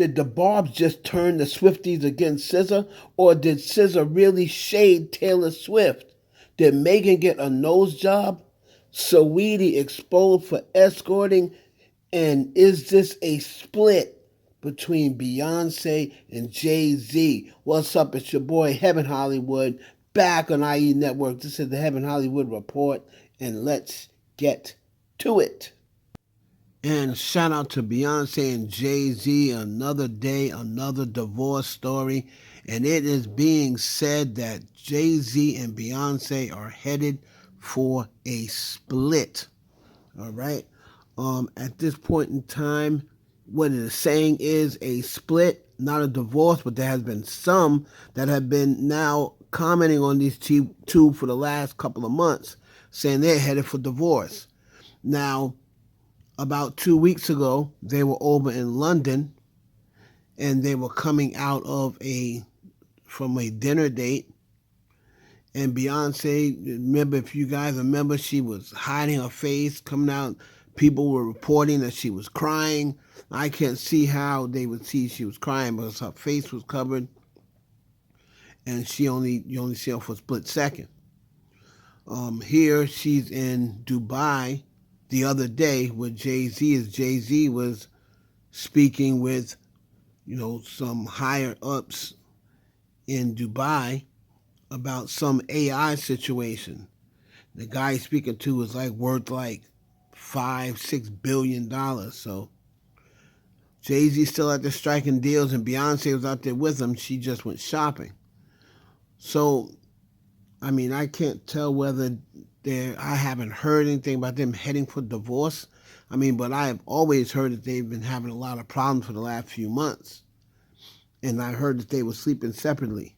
Did the Barbz just turn the Swifties against SZA, or did SZA really shade Taylor Swift? Did Megan get a nose job? Saweetie exposed for escorting? And is this a split between Beyonce and Jay-Z? What's up? It's your boy Heaven Hollywood back on IE Network. This is the Heaven Hollywood Report, and let's get to it. And shout out to Beyonce and Jay-Z. Another day, another divorce story. And it is being said that Jay-Z and Beyonce are headed for a split. All right. At this point in time, what it is saying is a split, not a divorce, but there has been some that have been now commenting on these two for the last couple of months, saying they're headed for divorce. Now, about 2 weeks ago, they were over in London, and they were coming out from a dinner date. And Beyonce, remember, if you guys remember, she was hiding her face, coming out. People were reporting that she was crying. I can't see how they would see she was crying because her face was covered, and you only see her for a split second. Here she's in Dubai the other day with Jay-Z, as Jay-Z was speaking with, some higher ups in Dubai about some AI situation. The guy he's speaking to was worth $5-6 billion. So Jay-Z's still out there striking deals, and Beyonce was out there with him. She just went shopping. So, I can't tell whether I haven't heard anything about them heading for divorce. But I have always heard that they've been having a lot of problems for the last few months. And I heard that they were sleeping separately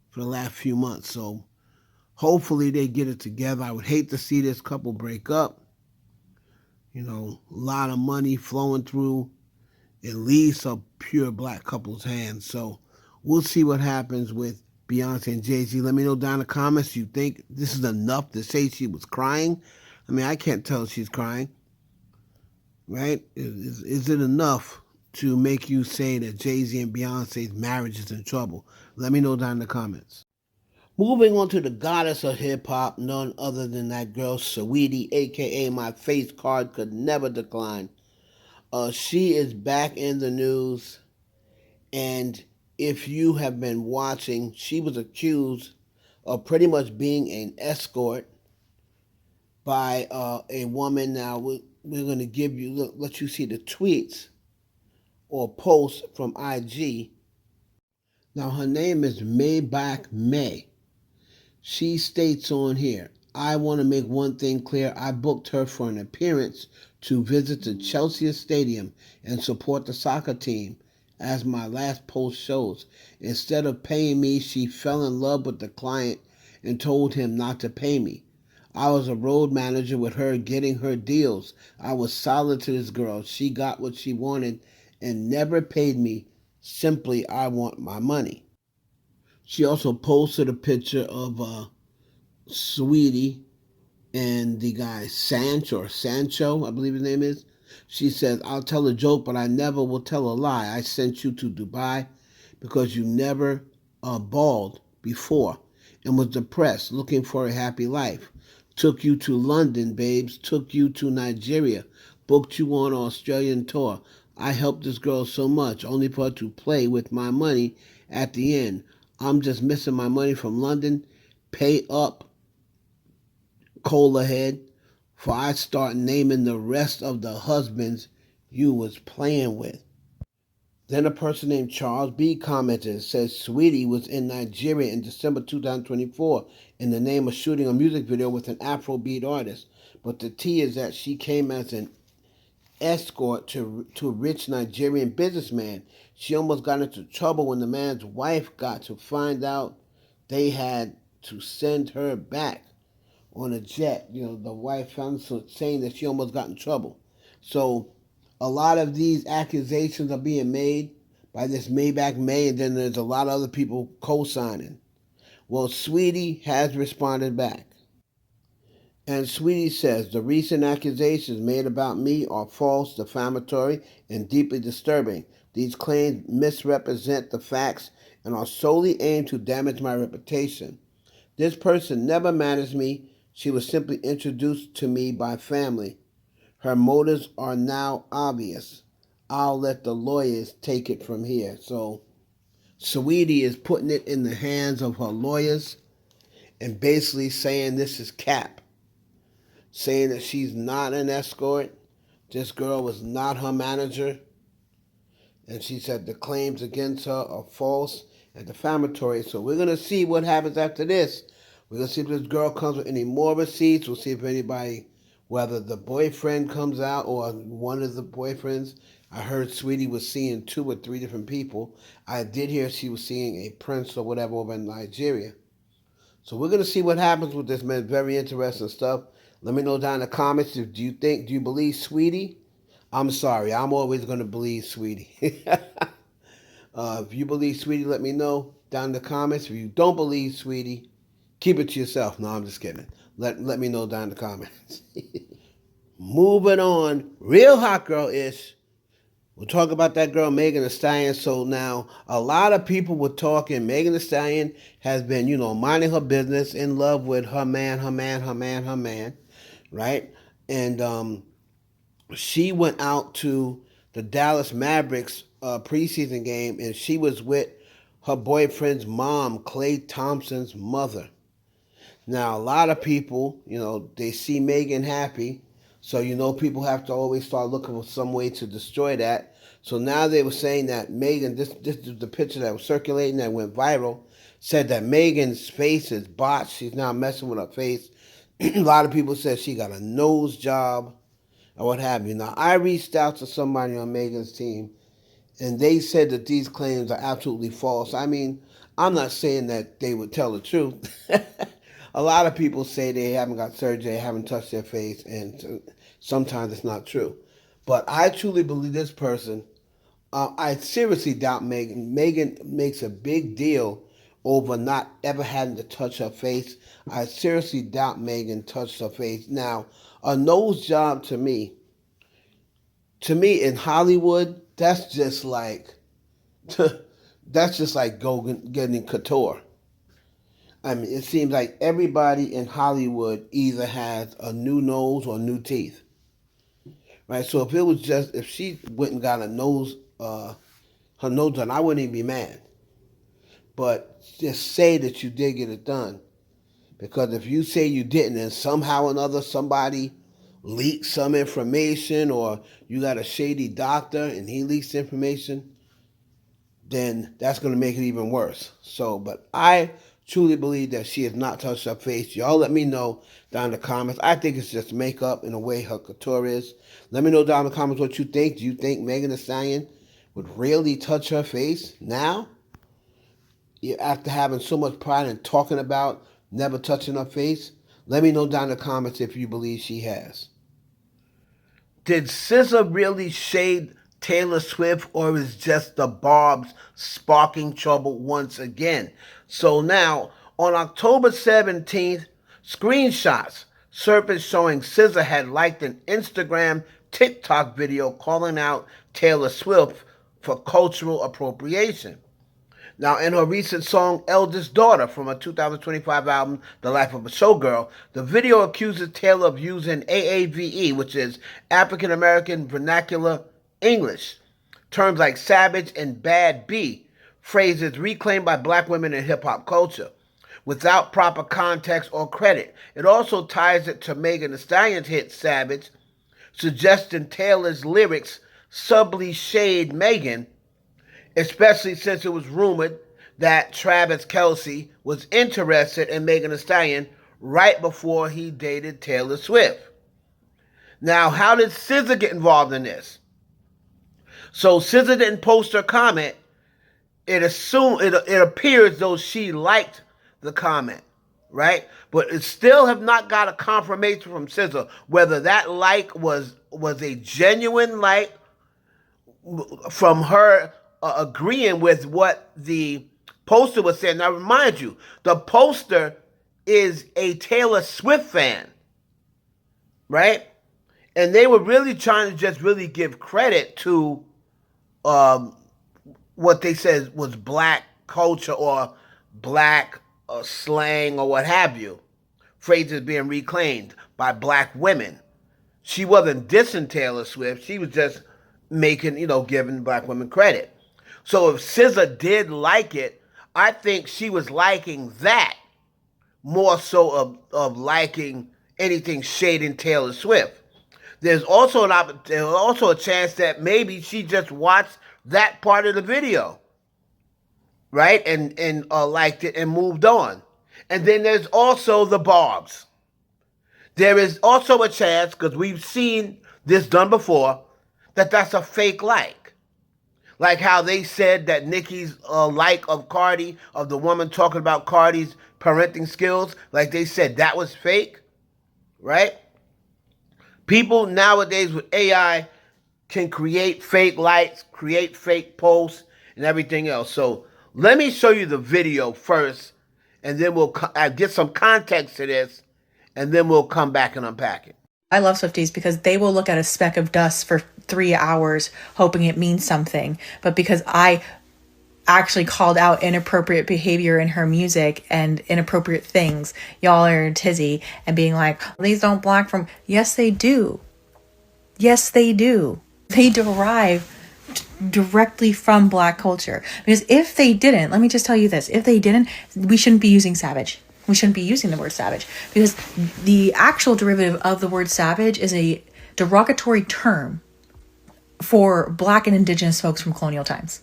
for the last few months. So hopefully they get it together. I would hate to see this couple break up. A lot of money flowing through at least a pure black couple's hands. So we'll see what happens with Beyonce and Jay-Z. Let me know down in the comments. You think this is enough to say she was crying? I can't tell if she's crying, right? Is it enough to make you say that Jay-Z and Beyonce's marriage is in trouble? Let me know down in the comments. Moving on to the goddess of hip-hop, none other than that girl, Saweetie, a.k.a. my face card could never decline. She is back in the news, and if you have been watching, she was accused of pretty much being an escort by a woman. Now, we're going to let you see the tweets or posts from IG. Now, her name is Maybach May. She states on here, I want to make one thing clear. I booked her for an appearance to visit the Chelsea Stadium and support the soccer team, as my last post shows. Instead of paying me, she fell in love with the client and told him not to pay me. I was a road manager with her, getting her deals. I was solid to this girl. She got what she wanted and never paid me. Simply, I want my money. She also posted a picture of Saweetie and the guy Sancho, I believe his name is. She says, I'll tell a joke, but I never will tell a lie. I sent you to Dubai because you never balled before and was depressed, looking for a happy life. Took you to London, babes. Took you to Nigeria. Booked you on an Australian tour. I helped this girl so much, only for her to play with my money at the end. I'm just missing my money from London. Pay up, cola head, for I start naming the rest of the husbands you was playing with. Then a person named Charles B. commented and says Saweetie was in Nigeria in December 2024 in the name of shooting a music video with an Afrobeat artist. But the tea is that she came as an escort to a rich Nigerian businessman. She almost got into trouble when the man's wife got to find out they had to send her back on a jet. The wife found saying that she almost got in trouble. So a lot of these accusations are being made by this Maybach May, and then there's a lot of other people co-signing. Well, Saweetie has responded back. And Saweetie says, the recent accusations made about me are false, defamatory, and deeply disturbing. These claims misrepresent the facts and are solely aimed to damage my reputation. This person never managed me. She was simply introduced to me by family. Her motives are now obvious. I'll let the lawyers take it from here. So, Saweetie is putting it in the hands of her lawyers and basically saying this is cap, saying that she's not an escort. This girl was not her manager. And she said the claims against her are false and defamatory. So we're going to see what happens after this. We're going to see if this girl comes with any more receipts. We'll see if anybody, whether the boyfriend comes out or one of the boyfriends. I heard Saweetie was seeing 2 or 3 different people. I did hear she was seeing a prince or whatever over in Nigeria. So we're going to see what happens with this, man. Very interesting stuff. Let me know down in the comments. Do you believe Saweetie? I'm sorry. I'm always going to believe Saweetie. If you believe Saweetie, let me know down in the comments. If you don't believe Saweetie, keep it to yourself. No, I'm just kidding. Let me know down in the comments. Moving on. Real hot girl-ish. We'll talk about that girl, Megan Thee Stallion. So now, a lot of people were talking. Megan Thee Stallion has been, minding her business, in love with her man, right? And she went out to the Dallas Mavericks preseason game, and she was with her boyfriend's mom, Klay Thompson's mother. Now, a lot of people, they see Megan happy, so people have to always start looking for some way to destroy that. So now they were saying that Megan, this is the picture that was circulating that went viral, said that Megan's face is botched. She's now messing with her face. A lot of people said she got a nose job or what have you. Now, I reached out to somebody on Megan's team, and they said that these claims are absolutely false. I mean, I'm not saying that they would tell the truth. A lot of people say they haven't got surgery, they haven't touched their face, and sometimes it's not true. But I truly believe this person. I seriously doubt Megan. Megan makes a big deal over not ever having to touch her face. I seriously doubt Megan touched her face. Now, a nose job to me in Hollywood, that's just like getting couture. I mean, it seems like everybody in Hollywood either has a new nose or new teeth, right? So if she went and got her nose done, I wouldn't even be mad. But just say that you did get it done, because if you say you didn't, and somehow or another somebody leaked some information, or you got a shady doctor and he leaks information, then that's going to make it even worse. So, but I truly believe that she has not touched her face. Y'all let me know down in the comments. I think it's just makeup in the way her couture is. Let me know down in the comments what you think. Do you think Megan Thee Stallion would really touch her face now? After having so much pride and talking about never touching her face? Let me know down in the comments if you believe she has. Did SZA really shade Taylor Swift, or is just the Barbz sparking trouble once again? So now, on October 17th, screenshots surfaced showing SZA had liked an Instagram TikTok video calling out Taylor Swift for cultural appropriation. Now, in her recent song, Eldest Daughter, from her 2025 album, The Life of a Showgirl, the video accuses Taylor of using AAVE, which is African American Vernacular English, terms like savage and bad B, phrases reclaimed by black women in hip-hop culture, without proper context or credit. It also ties it to Megan Thee Stallion's hit Savage, suggesting Taylor's lyrics subtly shade Megan, especially since it was rumored that Travis Kelce was interested in Megan Thee Stallion right before he dated Taylor Swift. Now, how did SZA get involved in this? So SZA didn't post her comment. It appears though she liked the comment, right? But it still have not got a confirmation from SZA whether that like was a genuine like from her agreeing with what the poster was saying. Now, remind you, the poster is a Taylor Swift fan, right? And they were really trying to just really give credit to what they said was black culture or black slang or what have you. Phrases being reclaimed by black women. She wasn't dissing Taylor Swift. She was just making, giving black women credit. So if SZA did like it, I think she was liking that more so of liking anything shading Taylor Swift. There's also a chance that maybe she just watched that part of the video, right, and liked it and moved on. And then there's also the Barbz. There is also a chance, because we've seen this done before, that that's a fake like. Like how they said that Nicki's like of Cardi, of the woman talking about Cardi's parenting skills, like they said that was fake, right? People nowadays with AI can create fake likes, create fake posts, and everything else. So let me show you the video first, and then we'll get some context to this, and then we'll come back and unpack it. I love Swifties because they will look at a speck of dust for 3 hours hoping it means something. But because I actually called out inappropriate behavior in her music and inappropriate things, y'all are in tizzy and being like, these don't block from... Yes, they do. Yes, they do. They derive directly from black culture. Because if they didn't, let me just tell you this, if they didn't, we shouldn't be using savage. We shouldn't be using the word savage, because the actual derivative of the word savage is a derogatory term for black and indigenous folks from colonial times.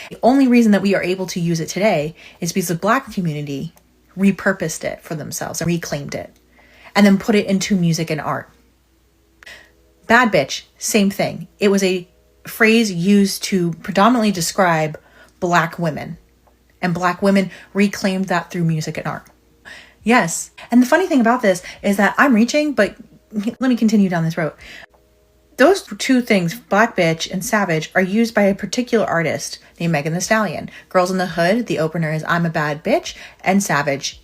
The only reason that we are able to use it today is because the black community repurposed it for themselves and reclaimed it and then put it into music and art. Bad bitch, same thing. It was a phrase used to predominantly describe black women, and black women reclaimed that through music and art. Yes. And the funny thing about this is that I'm reaching, but let me continue down this road. Those two things, black bitch and savage, are used by a particular artist named Megan Thee Stallion. Girls in the Hood, the opener is I'm a Bad Bitch, and Savage.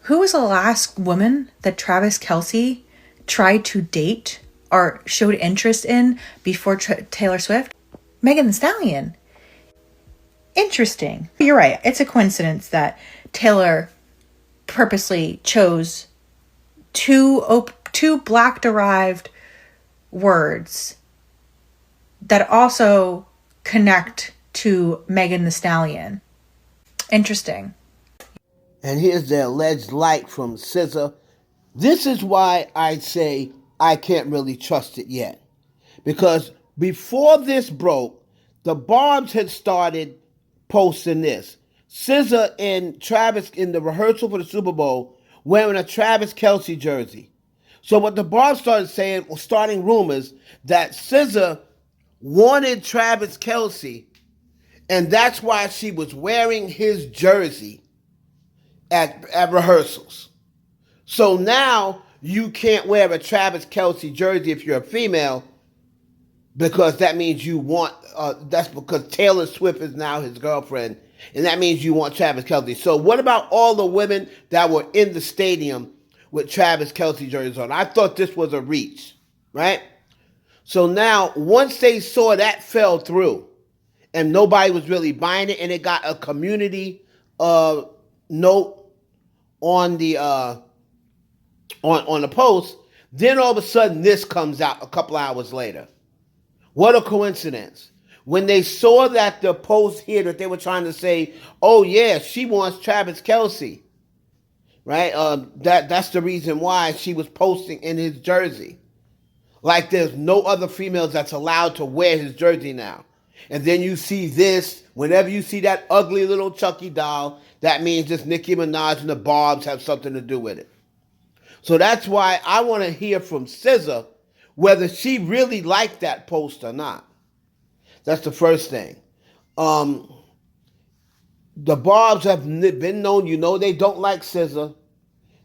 Who was the last woman that Travis Kelce tried to date or showed interest in before Taylor Swift? Megan Thee Stallion. Interesting. You're right. It's a coincidence that Taylor purposely chose two black derived words that also connect to Megan Thee Stallion. Interesting. And here's the alleged like from SZA. This is why I say I can't really trust it yet. Because before this broke, the Barbz had started posting this. SZA and Travis in the rehearsal for the Super Bowl wearing a Travis Kelce jersey. So what the Barbz started saying was starting rumors that SZA wanted Travis Kelce, and that's why she was wearing his jersey at rehearsals. So now you can't wear a Travis Kelce jersey if you're a female, because that means you want, that's because Taylor Swift is now his girlfriend, and that means you want Travis Kelce. So what about all the women that were in the stadium with Travis Kelce jerseys on? I thought this was a reach, right? So now, once they saw that fell through, and nobody was really buying it, and it got a community note on the on the post, then all of a sudden this comes out a couple hours later. What a coincidence. When they saw that the post here that they were trying to say, oh yeah, she wants Travis Kelce, right? That's the reason why she was posting in his jersey. Like there's no other females that's allowed to wear his jersey now. And then you see this, whenever you see that ugly little Chucky doll, that means just Nicki Minaj and the Barbz have something to do with it. So that's why I want to hear from SZA whether she really liked that post or not. That's the first thing. The Barbz have been known, they don't like SZA.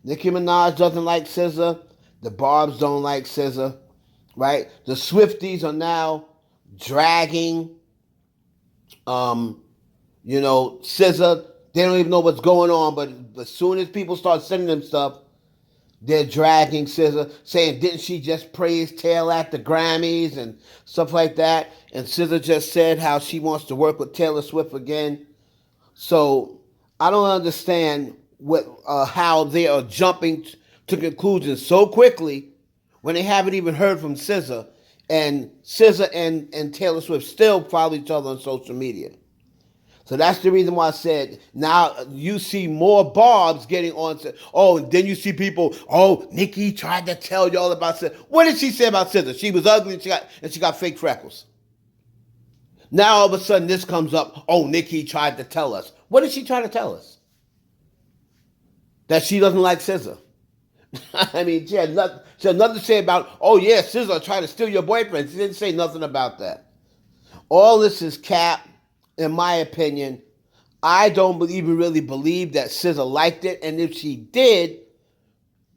Nicki Minaj doesn't like SZA. The Barbz don't like SZA, right? The Swifties are now dragging, SZA. They don't even know what's going on, but as soon as people start sending them stuff, they're dragging SZA, saying, didn't she just praise Taylor at the Grammys and stuff like that? And SZA just said how she wants to work with Taylor Swift again. So I don't understand how they are jumping to conclusions so quickly when they haven't even heard from SZA. And SZA and Taylor Swift still follow each other on social media. So that's the reason why I said now you see more Barbz getting on. Oh, and then you see people, oh, Nicki tried to tell y'all about SZA. What did she say about SZA? She was ugly and she got fake freckles. Now all of a sudden this comes up, oh, Nicki tried to tell us. What did she try to tell us? That she doesn't like SZA. I mean, she had nothing to say about, oh yeah, SZA tried to steal your boyfriend. She didn't say nothing about that. All this is cap, in my opinion. I don't even really believe that SZA liked it, and if she did,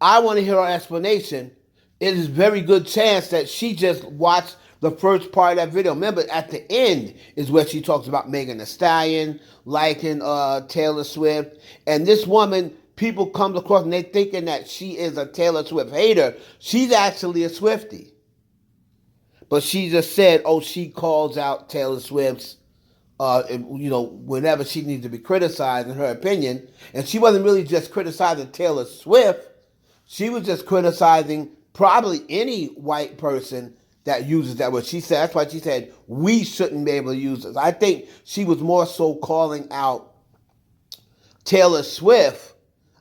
I want to hear her explanation. It is a very good chance that she just watched the first part of that video. Remember, at the end is where she talks about Megan Thee Stallion, liking Taylor Swift, and this woman, people come across and they thinking that she is a Taylor Swift hater. She's actually a Swiftie. But she just said, oh, she calls out Taylor Swift's, whenever she needs to be criticized, in her opinion. And she wasn't really just criticizing Taylor Swift. She was just criticizing probably any white person that uses that word. She said, that's why she said, we shouldn't be able to use this. I think she was more so calling out Taylor Swift.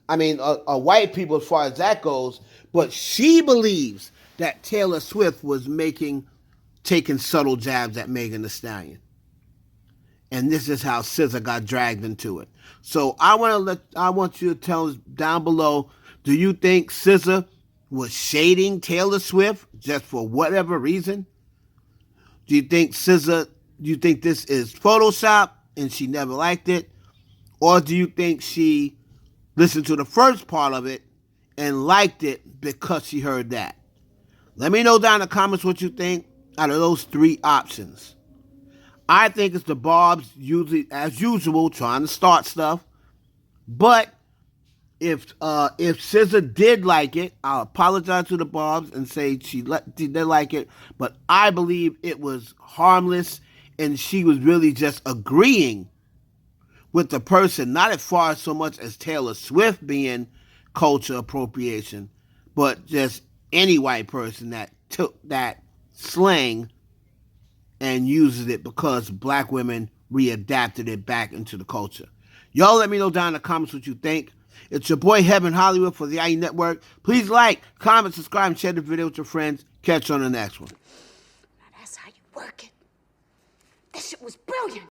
I mean, white people as far as that goes. But she believes that Taylor Swift was taking subtle jabs at Megan Thee Stallion. And this is how SZA got dragged into it. So I want you to tell us down below, do you think SZA was shading Taylor Swift just for whatever reason? Do you think this is Photoshop and she never liked it? Or do you think she listened to the first part of it and liked it because she heard that? Let me know down in the comments what you think out of those three options. I think it's the Barbz, usually, as usual, trying to start stuff. But if SZA did like it, I'll apologize to the Barbz and say she did like it. But I believe it was harmless and she was really just agreeing with the person, not as far so much as Taylor Swift being culture appropriation, but just any white person that took that slang and uses it because black women readapted it back into the culture. Y'all let me know down in the comments what you think. It's your boy Heaven Hollywood for the IE Network. Please like, comment, subscribe, and share the video with your friends. Catch you on the next one. Now that's how you work it. That shit was brilliant.